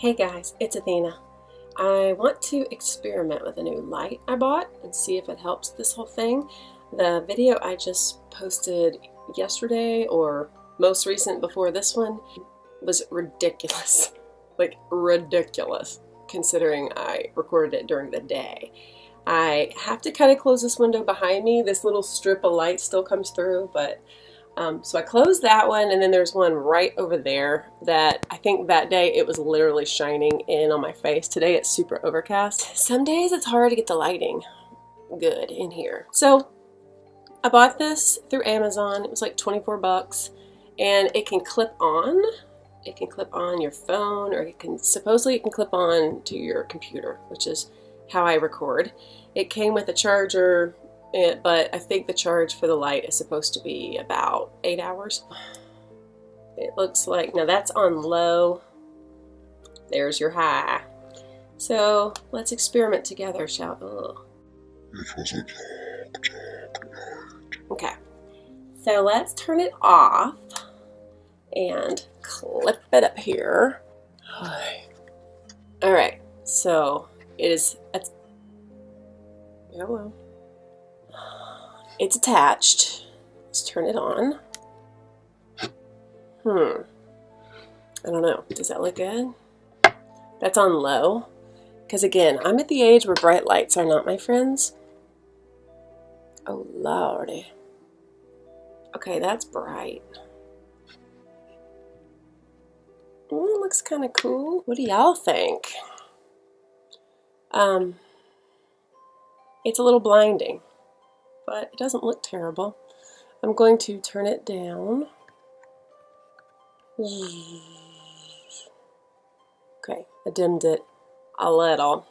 Hey guys, it's Athena. I want to experiment with a new light I bought and see if it helps this whole thing. The video I just posted yesterday, or most recent before this one, was ridiculous. Like ridiculous, considering I recorded it during the day. I have to kind of close this window behind me. This little strip of light still comes through, but so I closed that one, and then there's one right over there that I think that day it was literally shining in on my face. Today it's super overcast. Some days it's hard to get the lighting good in here. So I bought this through Amazon. It was like 24 bucks, and it can clip on. It can clip on your phone, or supposedly it can clip on to your computer, which is how I record. It came with a charger, but I think the charge for the light is supposed to be about 8 hours. It looks like, now that's on low. There's your high. So let's experiment together, shall we? Okay, so let's turn it off and clip it up here. All right, so it is, hello. It's attached. Let's turn it on. I don't know. Does that look good? That's on low. Because again, I'm at the age where bright lights are not my friends. Oh, lordy. Okay, that's bright. It looks kind of cool. What do y'all think? It's a little blinding, but it doesn't look terrible. I'm going to turn it down. Okay, I dimmed it a little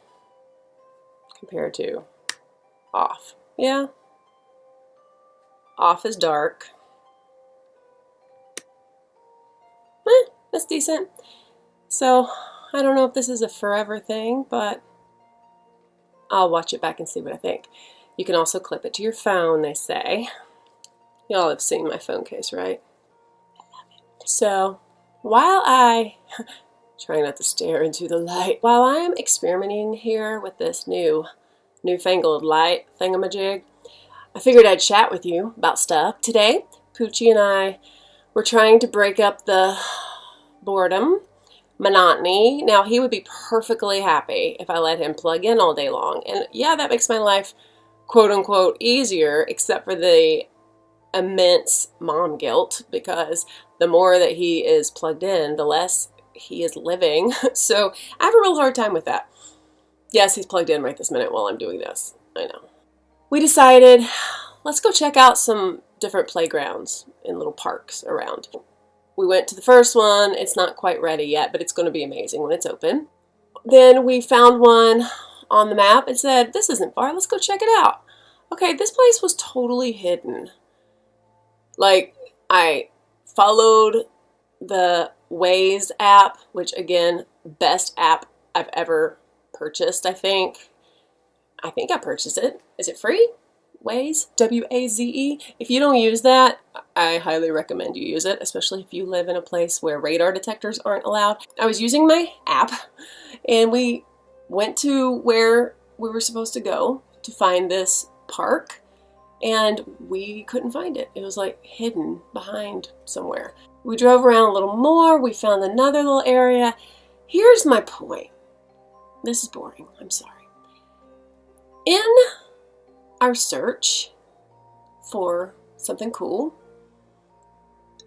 compared to off. Yeah, off is dark. That's decent. So I don't know if this is a forever thing, but I'll watch it back and see what I think. You can also clip it to your phone, they say. Y'all have seen my phone case, right? I love it. So, while I, trying not to stare into the light, while I am experimenting here with this newfangled light thingamajig, I figured I'd chat with you about stuff. Today, Poochie and I were trying to break up the boredom, monotony. Now, he would be perfectly happy if I let him plug in all day long. And yeah, that makes my life quote-unquote easier, except for the immense mom guilt, because the more that he is plugged in, the less he is living. So I have a real hard time with that. Yes, he's plugged in right this minute while I'm doing this. I know. We decided, let's go check out some different playgrounds in little parks around. We went to the first one. It's not quite ready yet, but it's going to be amazing when it's open. Then we found one on the map and said, this isn't far, let's go check it out. Okay, this place was totally hidden. Like, I followed the Waze app, which again, best app I've ever purchased, I think. I think I purchased it. Is it free? Waze, W-A-Z-E. If you don't use that, I highly recommend you use it, especially if you live in a place where radar detectors aren't allowed. I was using my app, and we went to where we were supposed to go to find this park, and we couldn't find it. It was like hidden behind somewhere. We drove around a little more. We found another little area. Here's my point. This is boring. I'm sorry. In our search for something cool,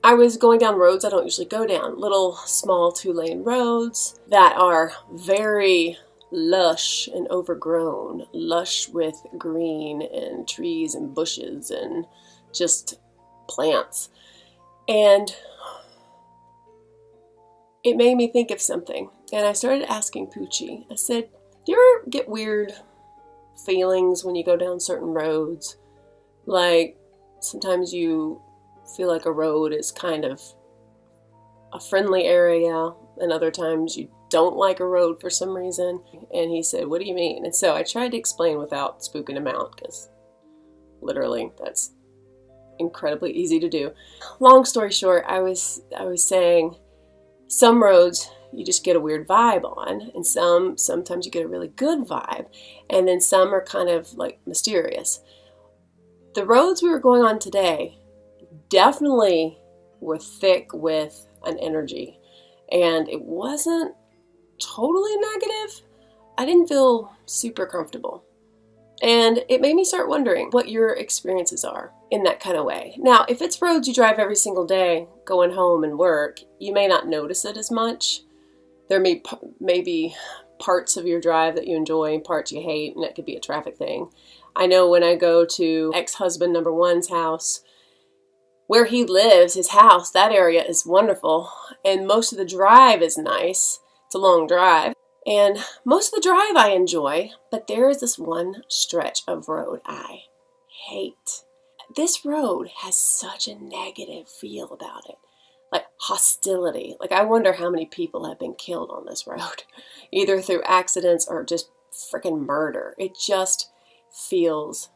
I was going down roads I don't usually go down. Little small 2-lane roads that are very lush and overgrown. Lush with green and trees and bushes and just plants. And it made me think of something. And I started asking Poochie. I said, do you ever get weird feelings when you go down certain roads? Like, sometimes you feel like a road is kind of a friendly area, and other times you don't like a road for some reason. And he said, what do you mean? And so I tried to explain without spooking him out, because literally that's incredibly easy to do. Long story short, I was saying some roads you just get a weird vibe on, and sometimes you get a really good vibe, and then some are kind of like mysterious. The roads we were going on today definitely were thick with an energy, and it wasn't totally negative. I didn't feel super comfortable. And it made me start wondering what your experiences are in that kind of way. Now, if it's roads you drive every single day, going home and work, you may not notice it as much. There may be parts of your drive that you enjoy and parts you hate, and that could be a traffic thing. I know when I go to ex-husband number one's house, where he lives, his house, that area is wonderful, and most of the drive is nice. It's a long drive. And most of the drive I enjoy, but there is this one stretch of road I hate. This road has such a negative feel about it, like hostility. Like, I wonder how many people have been killed on this road, either through accidents or just freaking murder. It just feels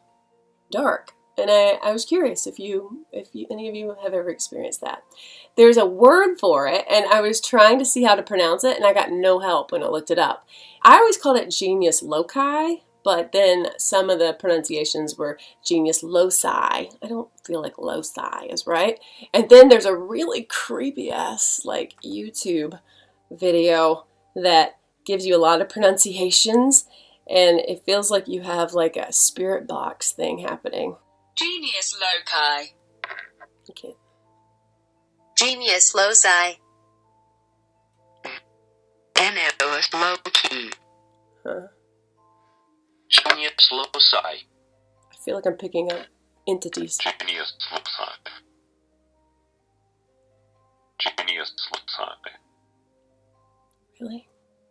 dark. And I was curious if any of you have ever experienced that. There's a word for it, and I was trying to see how to pronounce it, and I got no help when I looked it up. I always called it genius loci, but then some of the pronunciations were genius loci. I don't feel like loci is right. And then there's a really creepy ass like YouTube video that gives you a lot of pronunciations, and it feels like you have like a spirit box thing happening. Genius loci. Okay. Genius loci. Genius loci. Huh. Genius loci. I feel like I'm picking up entities. Genius loci. Genius loci. Really?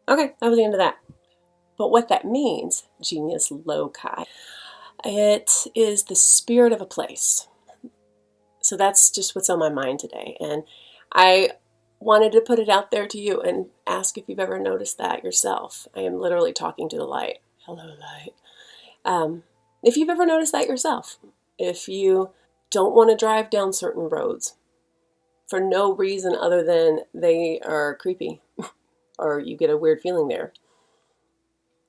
Okay, that was the end of that. But what that means, genius loci, it is the spirit of a place. So that's just what's on my mind today. And I wanted to put it out there to you and ask if you've ever noticed that yourself. I am literally talking to the light. Hello, light. If you've ever noticed that yourself, if you don't want to drive down certain roads for no reason other than they are creepy or you get a weird feeling there.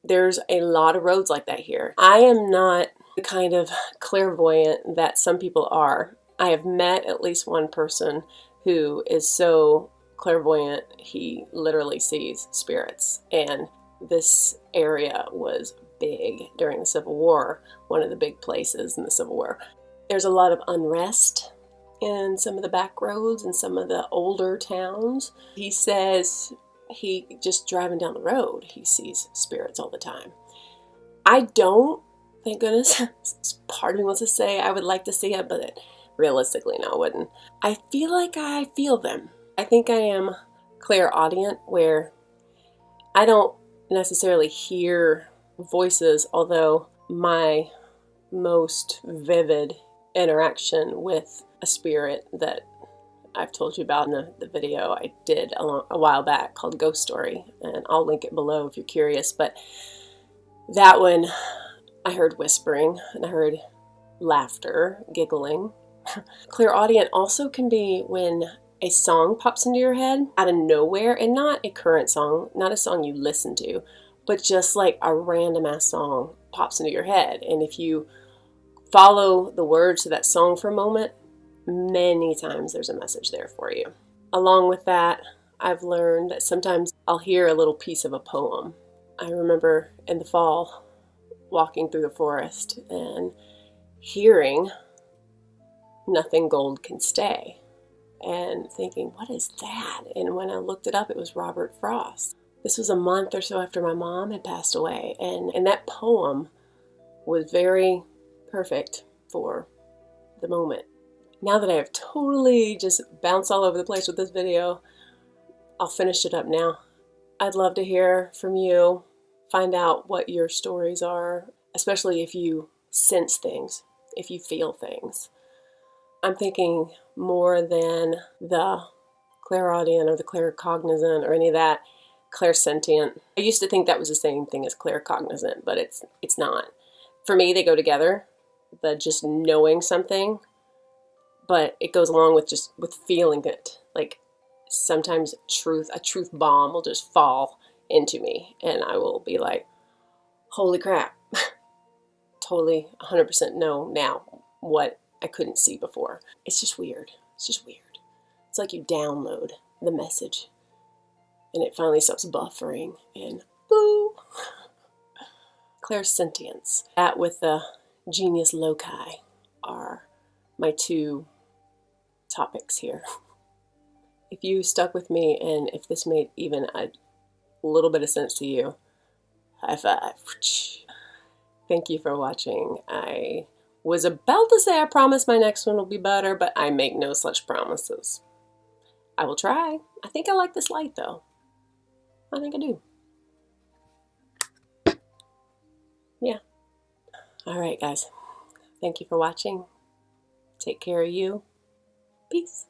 There's a lot of roads like that here. I am not the kind of clairvoyant that some people are. I have met at least one person who is so clairvoyant he literally sees spirits. And this area was big during the Civil War, one of the big places in the Civil War. There's a lot of unrest in some of the back roads and some of the older towns. He says he just driving down the road, he sees spirits all the time. I don't, thank goodness. Part of me wants to say I would like to see it, but realistically, no, I wouldn't. I feel like I feel them. I think I am clairaudient, where I don't necessarily hear voices, although my most vivid interaction with a spirit that I've told you about in the video I did a while back called Ghost Story, and I'll link it below if you're curious. But that one, I heard whispering and I heard laughter, giggling. Clairaudient also can be when a song pops into your head out of nowhere, and not a current song, not a song you listen to, but just like a random ass song pops into your head. And if you follow the words to that song for a moment, many times there's a message there for you. Along with that, I've learned that sometimes I'll hear a little piece of a poem. I remember in the fall walking through the forest and hearing "Nothing Gold Can Stay" and thinking, what is that? And when I looked it up, it was Robert Frost. This was a month or so after my mom had passed away, and that poem was very perfect for the moment. Now that I have totally just bounced all over the place with this video, I'll finish it up now. I'd love to hear from you, find out what your stories are, especially if you sense things, if you feel things. I'm thinking more than the clairaudient or the claircognizant or any of that, clairsentient. I used to think that was the same thing as claircognizant, but it's not. For me, they go together, the just knowing something, but it goes along with feeling it, like sometimes a truth bomb will just fall into me, and I will be like, holy crap, totally 100% know now what I couldn't see before. It's just weird. It's just weird. It's like you download the message and it finally stops buffering and boo. Clairsentience. That with the genius loci are my two topics here. If you stuck with me and if this made even a little bit of sense to you, high five. Thank you for watching. I was about to say I promise my next one will be better, but I make no such promises. I will try. I think I like this light though. I think I do. Yeah. All right, guys. Thank you for watching. Take care of you. Peace.